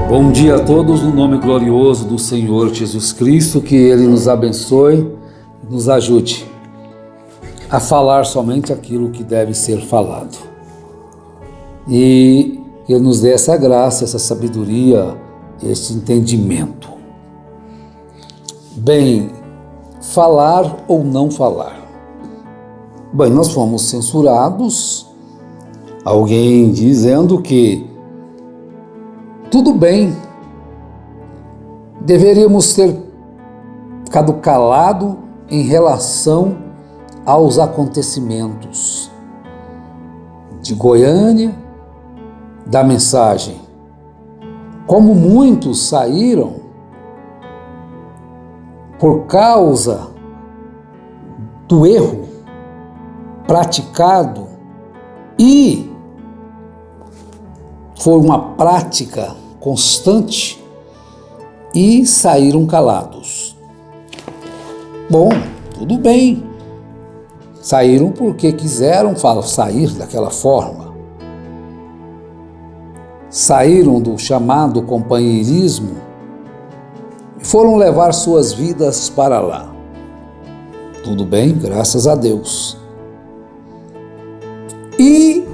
Bom dia a todos, no nome glorioso do Senhor Jesus Cristo, que Ele nos abençoe, nos ajude a falar somente aquilo que deve ser falado. E Ele nos dê essa graça, essa sabedoria, esse entendimento. Bem, falar ou não falar? Bem, nós fomos censurados, alguém dizendo que tudo bem, deveríamos ter ficado calado em relação aos acontecimentos de Goiânia, da mensagem. Como muitos saíram por causa do erro praticado e foi uma prática constante e saíram calados. Bom, tudo bem. Saíram porque quiseram sair daquela forma. Saíram do chamado companheirismo e foram levar suas vidas para lá. Tudo bem, graças a Deus. E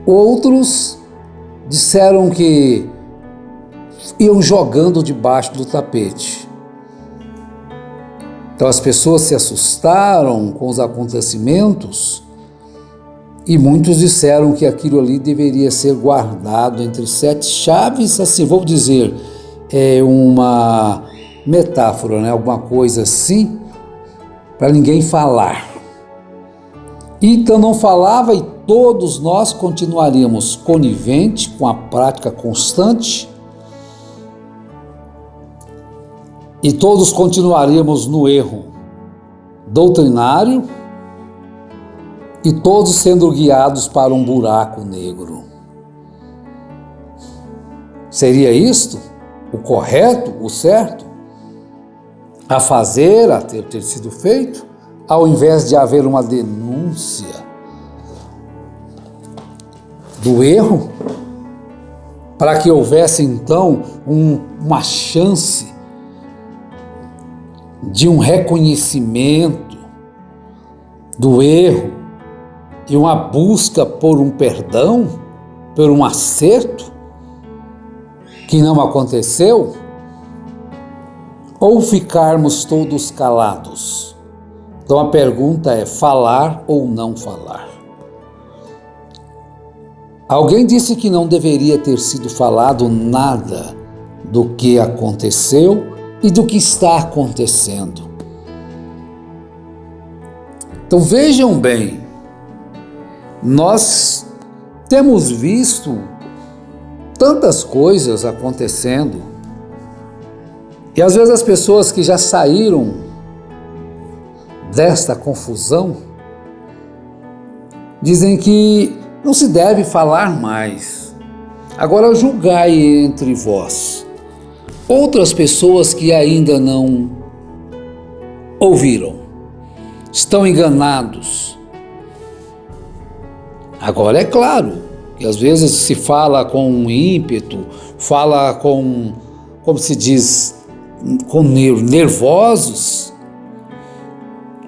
outros disseram que iam jogando debaixo do tapete. Então as pessoas se assustaram com os acontecimentos e muitos disseram que aquilo ali deveria ser guardado entre 7 chaves, assim, vou dizer, é uma metáfora, né? Alguma coisa assim, para ninguém falar. Então não falava e todos nós continuaríamos coniventes com a prática constante e todos continuaríamos no erro doutrinário e todos sendo guiados para um buraco negro. Seria isto o correto, o certo a fazer, a ter sido feito, ao invés de haver uma denúncia do erro, para que houvesse então uma chance de um reconhecimento do erro e uma busca por um perdão, por um acerto que não aconteceu, ou ficarmos todos calados? Então a pergunta é: falar ou não falar? Alguém disse que não deveria ter sido falado nada do que aconteceu e do que está acontecendo. Então vejam bem, nós temos visto tantas coisas acontecendo e às vezes as pessoas que já saíram desta confusão dizem que não se deve falar mais. Agora julgai entre vós outras pessoas que ainda não ouviram, estão enganados. Agora é claro que às vezes se fala com um ímpeto, fala com, como se diz, com nervosos.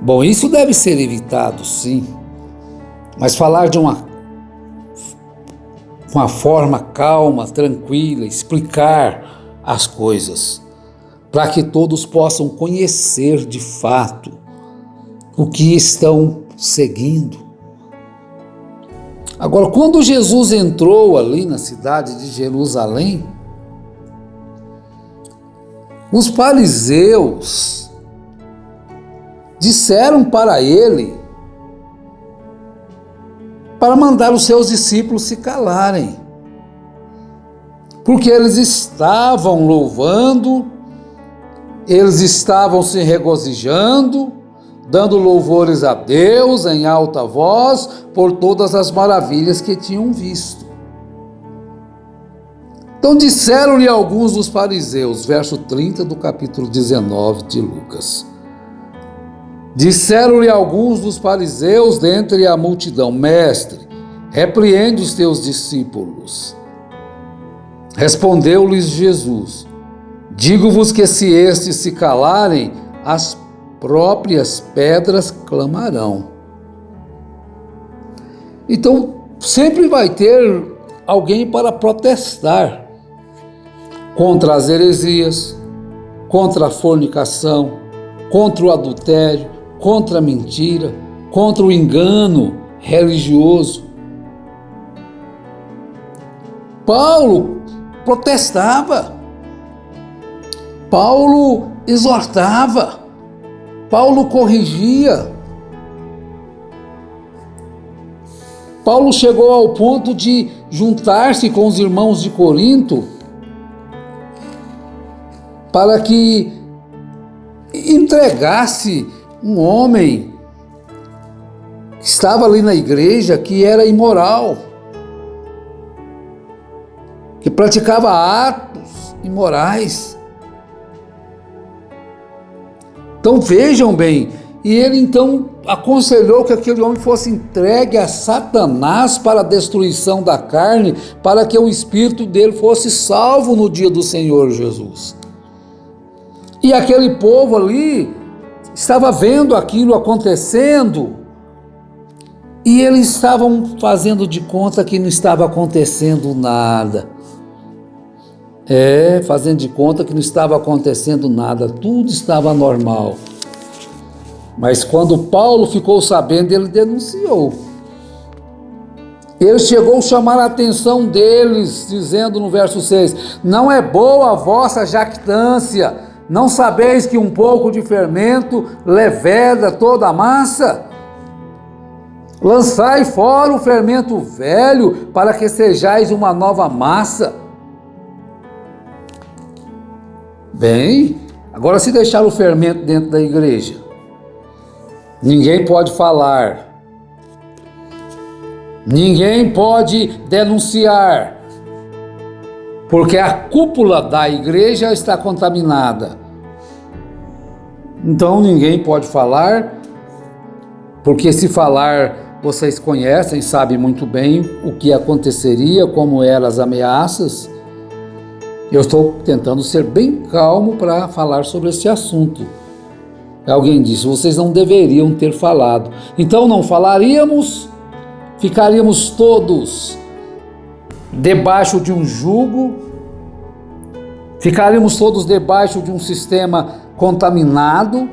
Bom, isso deve ser evitado, sim, mas falar de uma forma calma, tranquila, explicar as coisas, para que todos possam conhecer de fato o que estão seguindo. Agora, quando Jesus entrou ali na cidade de Jerusalém, os fariseus disseram para ele para mandar os seus discípulos se calarem, porque eles estavam louvando, eles estavam se regozijando, dando louvores a Deus em alta voz por todas as maravilhas que tinham visto. Então disseram-lhe alguns dos fariseus, verso 30 do capítulo 19 de Lucas. Disseram-lhe alguns dos fariseus dentre a multidão: Mestre, repreende os teus discípulos. Respondeu-lhes Jesus: digo-vos que se estes se calarem, as próprias pedras clamarão. Então, sempre vai ter alguém para protestar contra as heresias, contra a fornicação, contra o adultério, contra a mentira, contra o engano religioso. Paulo protestava, Paulo exortava, Paulo corrigia. Paulo chegou ao ponto de juntar-se com os irmãos de Corinto para que entregasse um homem que estava ali na igreja, que era imoral, que praticava atos imorais. Então vejam bem, e ele então aconselhou que aquele homem fosse entregue a Satanás para a destruição da carne, para que o espírito dele fosse salvo no dia do Senhor Jesus. E aquele povo ali estava vendo aquilo acontecendo e eles estavam fazendo de conta que não estava acontecendo nada. Fazendo de conta que não estava acontecendo nada, tudo estava normal. Mas quando Paulo ficou sabendo, ele denunciou. Ele chegou a chamar a atenção deles, dizendo no verso 6: não é boa a vossa jactância, não sabeis que um pouco de fermento leveda toda a massa? Lançai fora o fermento velho, para que sejais uma nova massa. Bem, agora se deixar o fermento dentro da igreja, ninguém pode falar, ninguém pode denunciar, porque a cúpula da igreja está contaminada. Então ninguém pode falar, porque se falar, vocês conhecem, sabem muito bem o que aconteceria, como eram as ameaças. Eu estou tentando ser bem calmo para falar sobre esse assunto. Alguém disse: vocês não deveriam ter falado. Então não falaríamos, ficaríamos todos debaixo de um jugo, ficaríamos todos debaixo de um sistema contaminado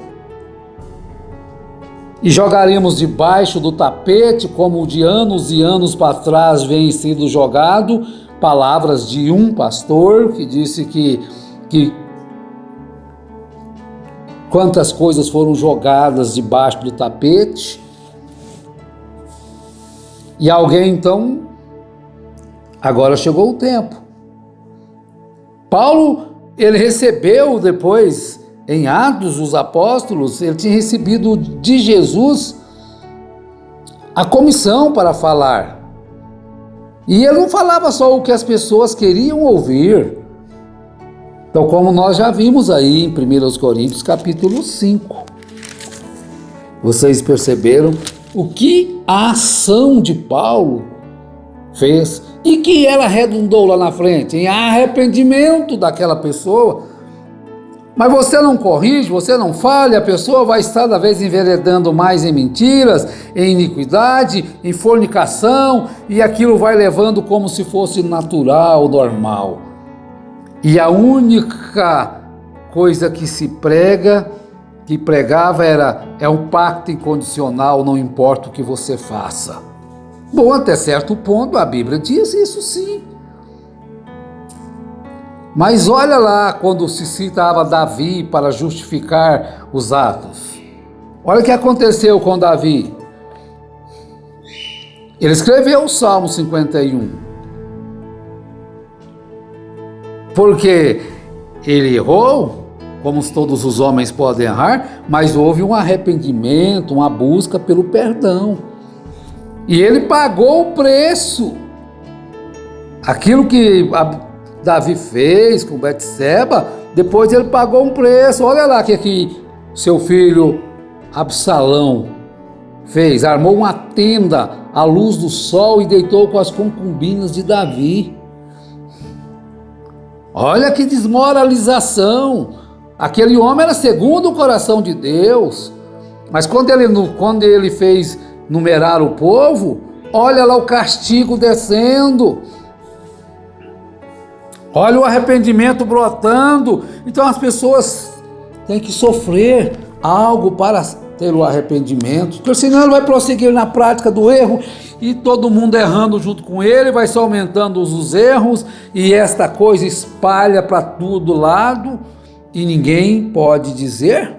e jogaríamos debaixo do tapete, como de anos e anos para trás vem sido jogado. Palavras de um pastor que disse que quantas coisas foram jogadas debaixo do tapete. E alguém então, agora chegou o tempo. Paulo, ele recebeu depois, em Atos dos Apóstolos, ele tinha recebido de Jesus a comissão para falar. E ele não falava só o que as pessoas queriam ouvir. Então, como nós já vimos aí em 1 Coríntios capítulo 5. Vocês perceberam o que a ação de Paulo fez e que ela redundou lá na frente em arrependimento daquela pessoa. Mas você não corrige, você não fala, a pessoa vai estar cada vez enveredando mais em mentiras, em iniquidade, em fornicação, e aquilo vai levando como se fosse natural, normal. E a única coisa que se pregava é um pacto incondicional, não importa o que você faça. Bom, até certo ponto a Bíblia diz isso sim. Mas olha lá quando se citava Davi para justificar os atos. Olha o que aconteceu com Davi. Ele escreveu o Salmo 51. Porque ele errou, como todos os homens podem errar, mas houve um arrependimento, uma busca pelo perdão. E ele pagou o preço. Aquilo que Davi fez com Betseba, depois ele pagou um preço. Olha lá o que seu filho Absalão fez. Armou uma tenda à luz do sol e deitou com as concubinas de Davi. Olha que desmoralização. Aquele homem era segundo o coração de Deus. Mas quando ele fez numerar o povo, olha lá o castigo descendo. Olha o arrependimento brotando. Então as pessoas têm que sofrer algo para ter o arrependimento, porque senão ele vai prosseguir na prática do erro e todo mundo errando junto com ele, vai só aumentando os erros e esta coisa espalha para todo lado e ninguém pode dizer.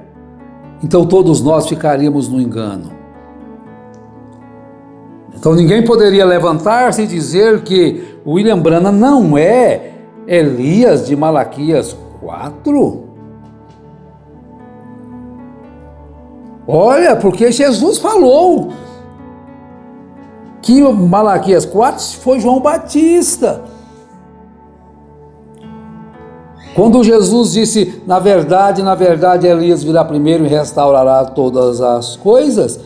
Então todos nós ficaríamos no engano. Então ninguém poderia levantar-se e dizer que William Branham não é Elias de Malaquias 4. Olha, porque Jesus falou que Malaquias 4 foi João Batista. Quando Jesus disse, na verdade, Elias virá primeiro e restaurará todas as coisas,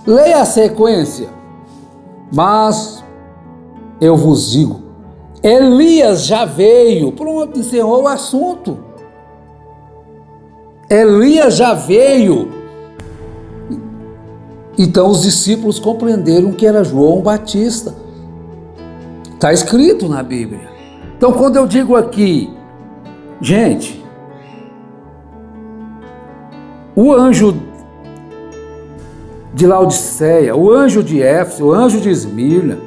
leia a sequência. Mas eu vos digo, Elias já veio, pronto, encerrou o assunto. Elias já veio. Então os discípulos compreenderam que era João Batista. Está escrito na Bíblia. Então quando eu digo aqui, gente, o anjo de Laodiceia, o anjo de Éfeso, o anjo de Esmirna,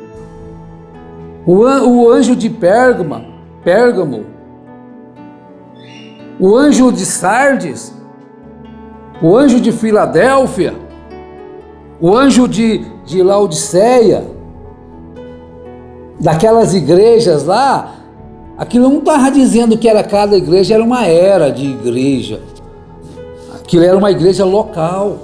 o anjo de Pérgamo, o anjo de Sardes, o anjo de Filadélfia, o anjo de Laodiceia, daquelas igrejas lá, aquilo não estava dizendo que cada igreja era uma era de igreja. Aquilo era uma igreja local.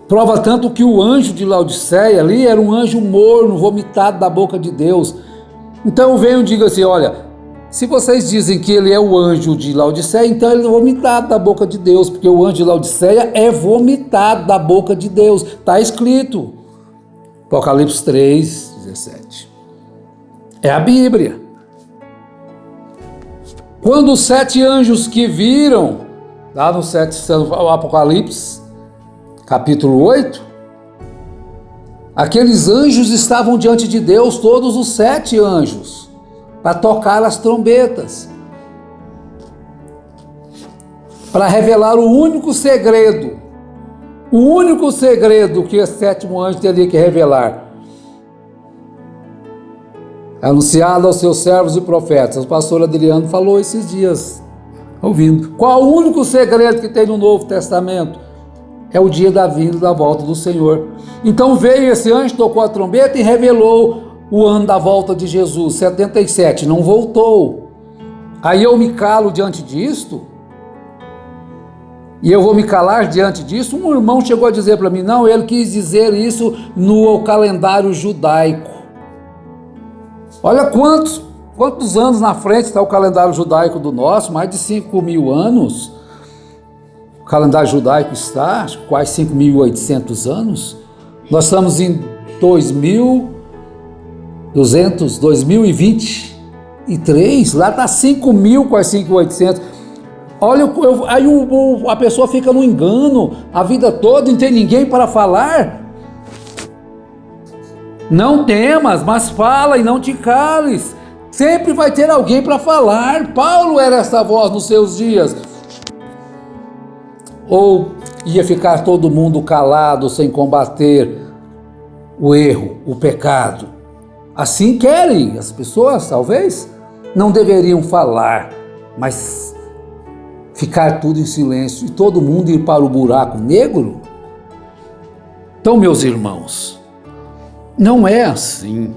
Prova tanto que o anjo de Laodiceia ali era um anjo morno, vomitado da boca de Deus. Então eu venho e digo assim, olha, se vocês dizem que ele é o anjo de Laodiceia, então ele é vomitado da boca de Deus, porque o anjo de Laodiceia é vomitado da boca de Deus. Está escrito. Apocalipse 3, 17. É a Bíblia. Quando os 7 anjos que viram, lá no Apocalipse, capítulo 8, aqueles anjos estavam diante de Deus, todos os 7 anjos, para tocar as trombetas, para revelar o único segredo que o 7º anjo teria que revelar, anunciado aos seus servos e profetas. O pastor Adriano falou esses dias, ouvindo. Qual o único segredo que tem no Novo Testamento? É o dia da vinda, da volta do Senhor. Então veio esse anjo, tocou a trombeta e revelou o ano da volta de Jesus, 77, não voltou. Aí eu me calo diante disto, e eu vou me calar diante disso. Um irmão chegou a dizer para mim, não, ele quis dizer isso no calendário judaico. Olha quantos anos na frente está o calendário judaico do nosso, mais de 5.000 anos. O calendário judaico está, acho, quase 5.800 anos. Nós estamos em 2023, lá está 5.000, quase 5.800. Olha, aí a pessoa fica no engano a vida toda, não tem ninguém para falar. Não temas, mas fala e não te cales. Sempre vai ter alguém para falar. Paulo era essa voz nos seus dias. Ou ia ficar todo mundo calado sem combater o erro, o pecado? Assim querem as pessoas, talvez? Não deveriam falar, mas ficar tudo em silêncio e todo mundo ir para o buraco negro? Então, meus irmãos, não é assim.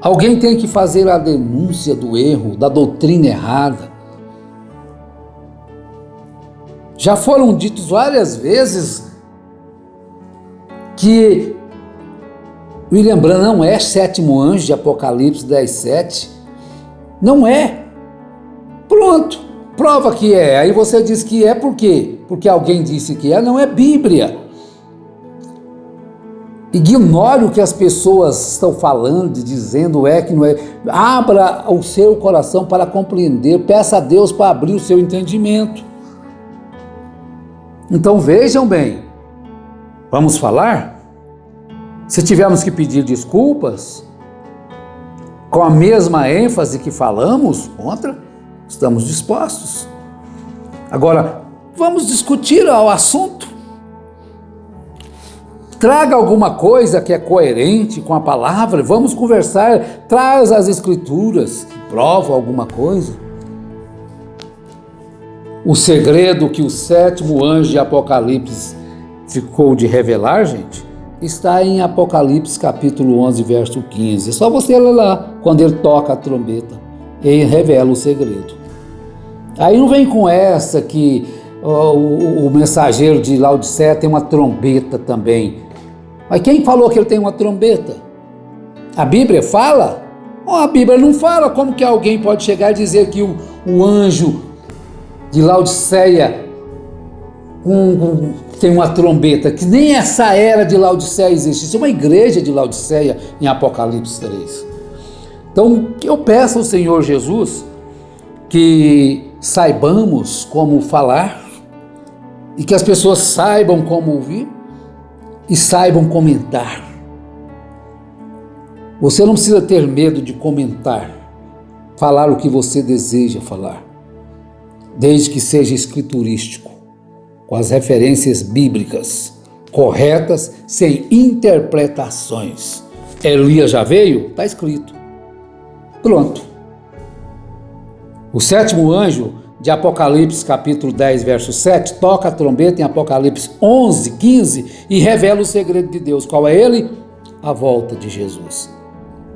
Alguém tem que fazer a denúncia do erro, da doutrina errada. Já foram ditos várias vezes que William Branham não é 7º anjo de Apocalipse 10:7. Não é. Pronto, prova que é. Aí você diz que é por quê? Porque alguém disse que é, não é Bíblia. Ignore o que as pessoas estão falando, dizendo é que não é. Abra o seu coração para compreender. Peça a Deus para abrir o seu entendimento. Então vejam bem. Vamos falar? Se tivermos que pedir desculpas, com a mesma ênfase que falamos contra, estamos dispostos. Agora, vamos discutir o assunto. Traga alguma coisa que é coerente com a palavra, vamos conversar, traz as escrituras que provam alguma coisa. O segredo que o 7º anjo de Apocalipse ficou de revelar, gente, está em Apocalipse capítulo 11, verso 15. É só você ler lá, quando ele toca a trombeta, ele revela o segredo. Aí não vem com essa que o mensageiro de Laodiceia tem uma trombeta também. Mas quem falou que ele tem uma trombeta? A Bíblia fala? A Bíblia não fala. Como que alguém pode chegar e dizer que o anjo de Laodiceia tem uma trombeta? Que nem essa era de Laodiceia existe. Isso é uma igreja de Laodiceia em Apocalipse 3. Então, eu peço ao Senhor Jesus que saibamos como falar e que as pessoas saibam como ouvir e saibam comentar. Você não precisa ter medo de comentar, falar o que você deseja falar, desde que seja escriturístico, com as referências bíblicas corretas, sem interpretações. Elias já veio? Está escrito. Pronto. O 7º anjo de Apocalipse capítulo 10, verso 7, toca a trombeta em Apocalipse 11, 15 e revela o segredo de Deus. Qual é ele? A volta de Jesus.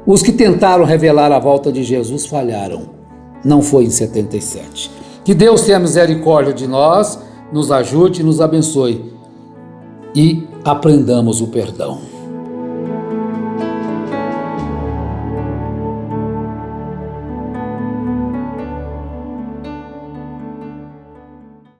Os que tentaram revelar a volta de Jesus falharam. Não foi em 77. Que Deus tenha misericórdia de nós, nos ajude e nos abençoe. E aprendamos o perdão.